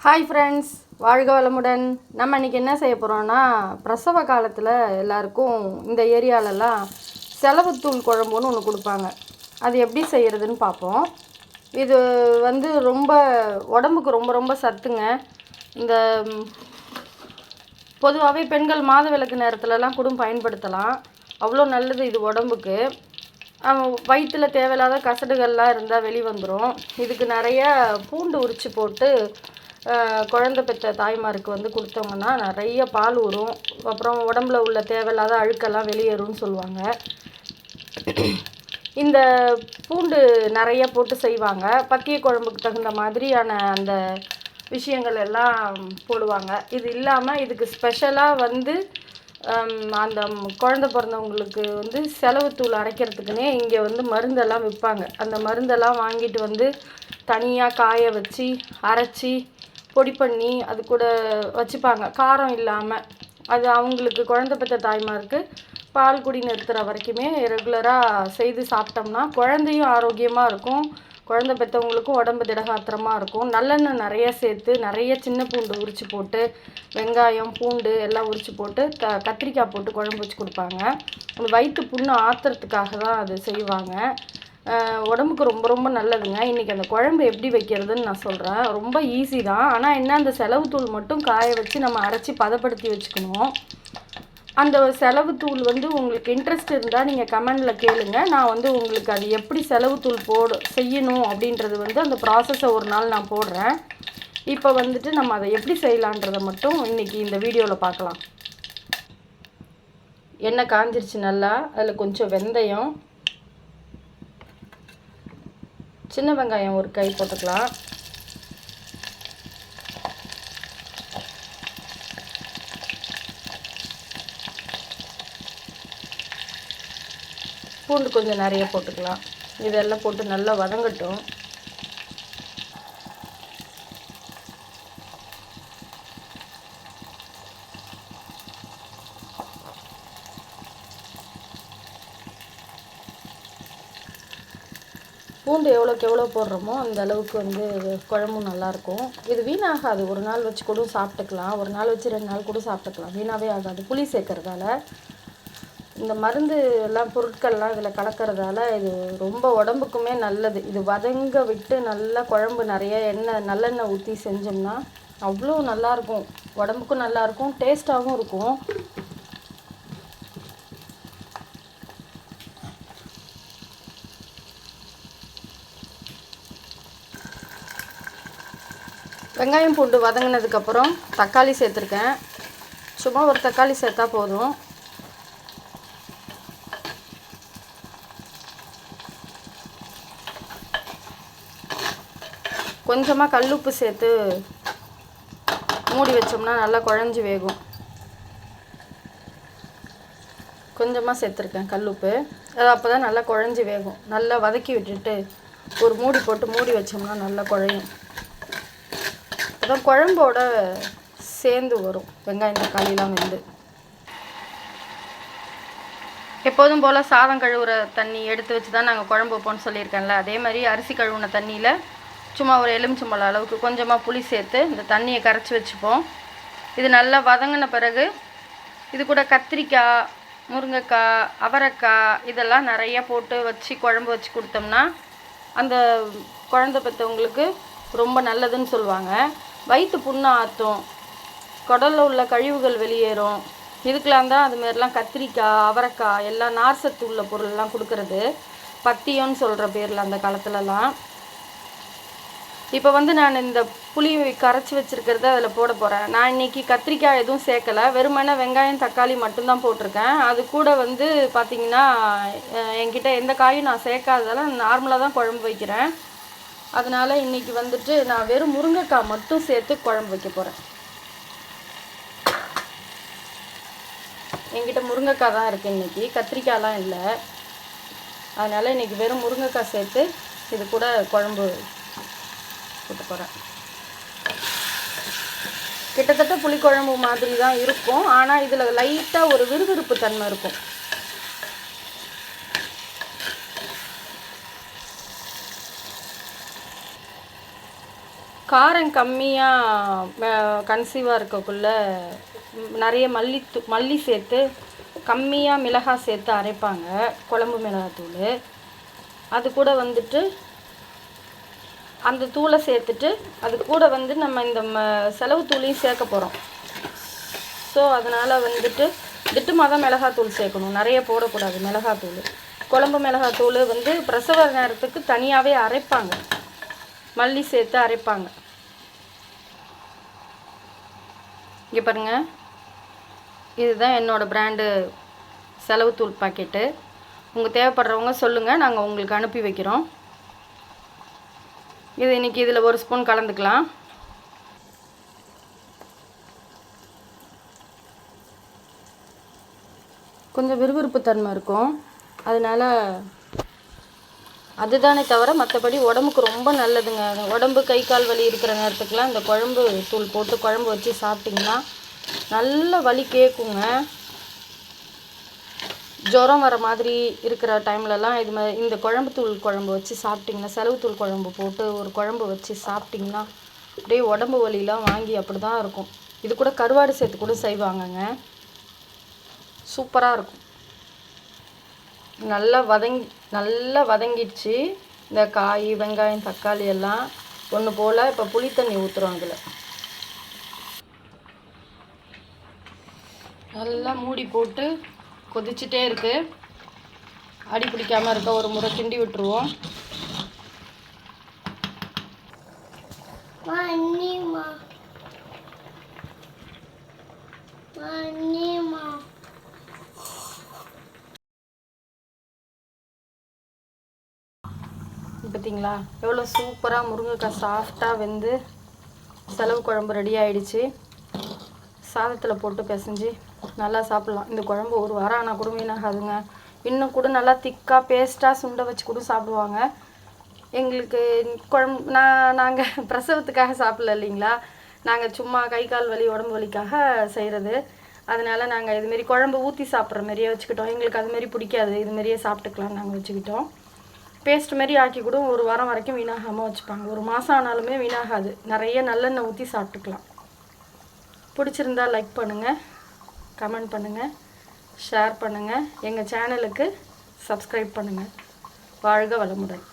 Hi friends, வாழ்க வளமுடன். நம்ம இன்றைக்கி என்ன செய்ய போகிறோன்னா, பிரசவ காலத்தில் எல்லாருக்கும் இந்த ஏரியாலெல்லாம் செலவுத்தூள் குழம்புன்னு ஒன்று கொடுப்பாங்க. அது எப்படி செய்கிறதுன்னு பார்ப்போம். இது ரொம்ப உடம்புக்கு ரொம்ப ரொம்ப சத்துங்க. இந்த பொதுவாகவே பெண்கள் மாதவிலக்கு நேரத்துலலாம் கூட பயன்படுத்தலாம். அவ்வளோ நல்லது இது உடம்புக்கு. வயிற்றில் தேவையில்லாத கசடுகள்லாம் இருந்தால் வெளிவந்துடும். இதுக்கு நிறைய பூண்டு உரித்து போட்டு குழந்தை பெற்ற தாய்மாருக்கு கொடுத்தோம்னா நிறைய பால் ஊறும். அப்புறம் உடம்புல உள்ள தேவையில்லாத அழுக்கெல்லாம் வெளியேறும்னு சொல்லுவாங்க. இந்த பூண்டு நிறைய போட்டு செய்வாங்க. பத்திய குழம்புக்கு தகுந்த மாதிரியான அந்த விஷயங்கள் எல்லாம் போடுவாங்க. இது இல்லாமல் இதுக்கு ஸ்பெஷலாக அந்த குழந்தை பிறந்தவங்களுக்கு செலவுத்தூள் அரைக்கிறதுக்குன்னே இங்கே மருந்தெல்லாம் விற்பாங்க. அந்த மருந்தெல்லாம் வாங்கிட்டு தனியாக காய வச்சு அரைச்சி பொடி பண்ணி அது கூட வச்சுப்பாங்க, காரம் இல்லாமல். அது அவங்களுக்கு குழந்தை பெற்ற தாய்மாருக்கு பால் குடி நிறுத்துகிற வரைக்குமே ரெகுலராக செய்து சாப்பிட்டோம்னா குழந்தையும் ஆரோக்கியமாக இருக்கும், குழந்தை பெற்றவங்களுக்கும் உடம்பு திடகாத்திரமாக இருக்கும். நல்லெண்ணெய் நிறைய சேர்த்து நிறைய சின்ன பூண்டு உரித்து போட்டு வெங்காயம் பூண்டு எல்லாம் உரித்து போட்டு கத்திரிக்காய் போட்டு குழம்பு வச்சு கொடுப்பாங்க. அந்த வயிற்று புண்ணு ஆற்றுறதுக்காக தான் அது செய்வாங்க. உடம்புக்கு ரொம்ப ரொம்ப நல்லதுங்க. இன்றைக்கி அந்த குழம்பு எப்படி வைக்கிறதுன்னு நான் சொல்கிறேன். ரொம்ப ஈஸி தான். ஆனால் என்ன, அந்த செலவுத்தூள் மட்டும் காய வச்சு நம்ம அரைச்சி பதப்படுத்தி வச்சுக்கணும். அந்த செலவுத்தூள் உங்களுக்கு இன்ட்ரெஸ்ட் இருந்தால் நீங்கள் கமெண்டில் கேளுங்க. நான் உங்களுக்கு அது எப்படி செலவுத்தூள் செய்யணும் அப்படின்றது அந்த ப்ராசஸை ஒரு நாள் நான் போடுறேன். இப்போ நம்ம அதை எப்படி செய்யலான்றதை மட்டும் இன்றைக்கி இந்த வீடியோவில் பார்க்கலாம். எண்ணெய் காஞ்சிருச்சு நல்லா. அதில் கொஞ்சம் வெந்தயம், சின்ன வெங்காயம் ஒரு கை போட்டுக்கலாம். பூண்டு கொஞ்சம் நிறைய போட்டுக்கலாம். இதெல்லாம் போட்டு நல்லா வதங்கட்டும். பூண்டு எவ்வளோக்கு எவ்வளோ போடுறோமோ அந்த அளவுக்கு குழம்பும் நல்லாயிருக்கும். இது வீணாகாது. ஒரு நாள் வச்சு கூட சாப்பிட்டுக்கலாம், ஒரு நாள் வச்சு 2 நாள் கூட சாப்பிட்டுக்கலாம், வீணாகவே ஆகாது. புளி சேர்க்கறதால இந்த மருந்து எல்லாம் பொருட்கள்லாம் இதில் கலக்கிறதால இது ரொம்ப உடம்புக்குமே நல்லது. இது வதங்க விட்டு நல்லா குழம்பு நிறைய நல்லெண்ணெய் ஊற்றி செஞ்சோம்னா அவ்வளோ நல்லாயிருக்கும். உடம்புக்கும் நல்லாயிருக்கும், டேஸ்ட்டாகவும் இருக்கும். வெங்காயம் பூண்டு வதங்கினதுக்கப்புறம் தக்காளி சேர்த்துருக்கேன். சும்மா ஒரு தக்காளி சேர்த்தா போதும். கொஞ்சமாக கல்லுப்பு சேர்த்து மூடி வச்சோம்னா நல்லா குழஞ்சி வேகும். கொஞ்சமாக சேர்த்துருக்கேன் கல்லுப்பு. அது அப்போ தான் நல்லா குழஞ்சி வேகும். நல்லா வதக்கி விட்டுட்டு ஒரு மூடி போட்டு மூடி வச்சோம்னா நல்லா குழையும். அதான் குழம்போட சேர்ந்து வரும் வெங்காயம் தக்காளிலாம் எப்போதும் போல் சாதம் கழுவுற தண்ணி எடுத்து வச்சு தான் நாங்கள் குழம்பு வைப்போம்னு சொல்லியிருக்கேன்ல, அதே மாதிரி அரிசி கழுவுன தண்ணியில் சும்மா ஒரு எலுமிச்சம்பழம் அளவுக்கு கொஞ்சமாக புளி சேர்த்து இந்த தண்ணியை கரைச்சி வச்சுப்போம். இது நல்லா வதங்கின பிறகு இது கூட கத்திரிக்காய், முருங்கைக்காய், அவரைக்காய் இதெல்லாம் நிறைய போட்டு வச்சு குழம்பு வச்சு கொடுத்தோம்னா அந்த குழந்தை பெற்றவங்களுக்கு ரொம்ப நல்லதுன்னு சொல்லுவாங்க. வயிற்று புண்ணு ஆற்றும், குடலில் உள்ள கழிவுகள் வெளியேறும். இதுக்கெலாம் தான் அதுமாரிலாம் கத்திரிக்காய், அவரைக்காய் எல்லாம் நார் சத்து உள்ள பொருள்லாம் கொடுக்கறது. பத்தியம்னு சொல்கிற பேரில் அந்த காலத்துலலாம். இப்போ நான் இந்த புளி கரைச்சி வச்சுருக்கிறத அதில் போட போகிறேன். நான் இன்றைக்கி கத்திரிக்காய் எதுவும் சேர்க்கலை, வெறுமனே வெங்காயம் தக்காளி மட்டும்தான் போட்டிருக்கேன். அது கூட பார்த்திங்கன்னா என்கிட்ட எந்த காயும் நான் சேர்க்காததால நார்மலாக தான் குழம்பு வைக்கிறேன். அதனால் இன்றைக்கி நான் வெறும் முருங்கைக்காய் மட்டும் சேர்த்து குழம்பு வைக்க போகிறேன். என்கிட்ட முருங்கைக்காய் தான் இருக்குது இன்றைக்கி, கத்திரிக்காயெலாம் இல்லை. அதனால் இன்றைக்கி வெறும் முருங்கைக்காய் சேர்த்து இது கூட குழம்பு போட்டு போகிறேன். கிட்டத்தட்ட புளிக்குழம்பு மாதிரி தான் இருக்கும், ஆனால் இதில் லைட்டாக ஒரு விறுவிறுப்பு தன்மை இருக்கும். காரம் கம்மியாக கன்சீவாக இருக்கக்குள்ள நிறைய மல்லி சேர்த்து கம்மியாக மிளகாய் சேர்த்து அரைப்பாங்க குழம்பு மிளகாத்தூள். அது கூட வந்துட்டு அந்த தூளை சேர்த்துட்டு அது கூட வந்து நம்ம இந்த செலவு தூளையும் சேர்க்க போகிறோம். ஸோ அதனால் வந்துட்டு திட்டமாக தான் மிளகாத்தூள் சேர்க்கணும், நிறைய போடக்கூடாது மிளகாத்தூள். குழம்பு மிளகாத்தூள் வந்து பிரசவ நேரத்துக்கு தனியாகவே அரைப்பாங்க, மல்லி சேர்த்து அரைப்பாங்க. இங்கே பாருங்கள், இதுதான் என்னோடய பிராண்டு செலவுத்தூள் பாக்கெட்டு. உங்கள் தேவைப்படுறவங்க சொல்லுங்கள், நாங்கள் உங்களுக்கு அனுப்பி வைக்கிறோம். இது இன்றைக்கி இதில் 1 ஸ்பூன் கலந்துக்கலாம். கொஞ்சம் விறுவிறுப்பு தன்மை இருக்கும், அதனால் அதுதானே தவிர மற்றபடி உடம்புக்கு ரொம்ப நல்லதுங்க. உடம்பு கை கால் வலி இருக்கிற நேரத்துக்குலாம் இந்த குழம்பு தூள் போட்டு குழம்பு வச்சு சாப்பிட்டிங்கன்னா நல்ல வலி கேட்குங்க. ஜுரம் வர மாதிரி இருக்கிற டைம்லலாம் இந்த குழம்பு தூள் குழம்பு வச்சு சாப்பிட்டிங்கன்னா, செலவுத்தூள் குழம்பு போட்டு ஒரு குழம்பு வச்சு சாப்பிட்டிங்கன்னா அப்படியே உடம்பு வலிலாம் வாங்கி அப்படி தான் இருக்கும். இது கூட கருவாடு சேர்த்து கூட செய்வாங்கங்க, சூப்பராக இருக்கும். நல்லா வதங்கிடுச்சு இந்த காய் வெங்காயம் தக்காளி எல்லாம் ஒன்று போல். இப்போ புளி தண்ணி ஊற்றுறோம். அதில் நல்லா மூடி போட்டு கொதிச்சுட்டே இருக்குது. அடி பிடிக்காமல் இருக்க ஒரு முறை கிண்டி விட்டுருவோம். பார்த்தீங்களா எவ்வளோ சூப்பராக முருங்கைக்காய் சாஃப்டாக வெந்து செலவு குழம்பு ரெடி ஆகிடுச்சு. சாதத்தில் போட்டு பிசைஞ்சு நல்லா சாப்பிட்லாம். இந்த குழம்பு ஒரு வாரம் ஆனால் கூட வீணாகாதுங்க. இன்னும் கூட நல்லா திக்காக பேஸ்ட்டாக சுண்டை வச்சு கூட சாப்பிடுவாங்க. எங்களுக்கு குழம்பு நாங்கள் பிரசவத்துக்காக சாப்பிடல இல்லைங்களா, நாங்கள் சும்மா கை கால் வலி உடம்பு வலிக்காக செய்கிறது. அதனால் நாங்கள் இதுமாரி குழம்பு ஊற்றி சாப்பிட்ற மாரியே வச்சுக்கிட்டோம். எங்களுக்கு அதுமாரி பிடிக்காது, இதுமாரியே சாப்பிட்டுக்கலாம் நாங்கள் வச்சுக்கிட்டோம். பேஸ்ட் மாரி ஆக்கி கூட ஒரு வாரம் வரைக்கும் வீணாகாமல் வச்சுப்பாங்க. ஒரு மாதம் ஆனாலுமே வீணாகாது. நிறைய நல்லெண்ணெய் ஊற்றி சாப்பிட்டுக்கலாம். பிடிச்சிருந்தா லைக் பண்ணுங்கள், கமெண்ட் பண்ணுங்கள், ஷேர் பண்ணுங்கள். எங்கள் சேனலுக்கு சப்ஸ்கிரைப் பண்ணுங்கள். வாழ்க வளமுடன்.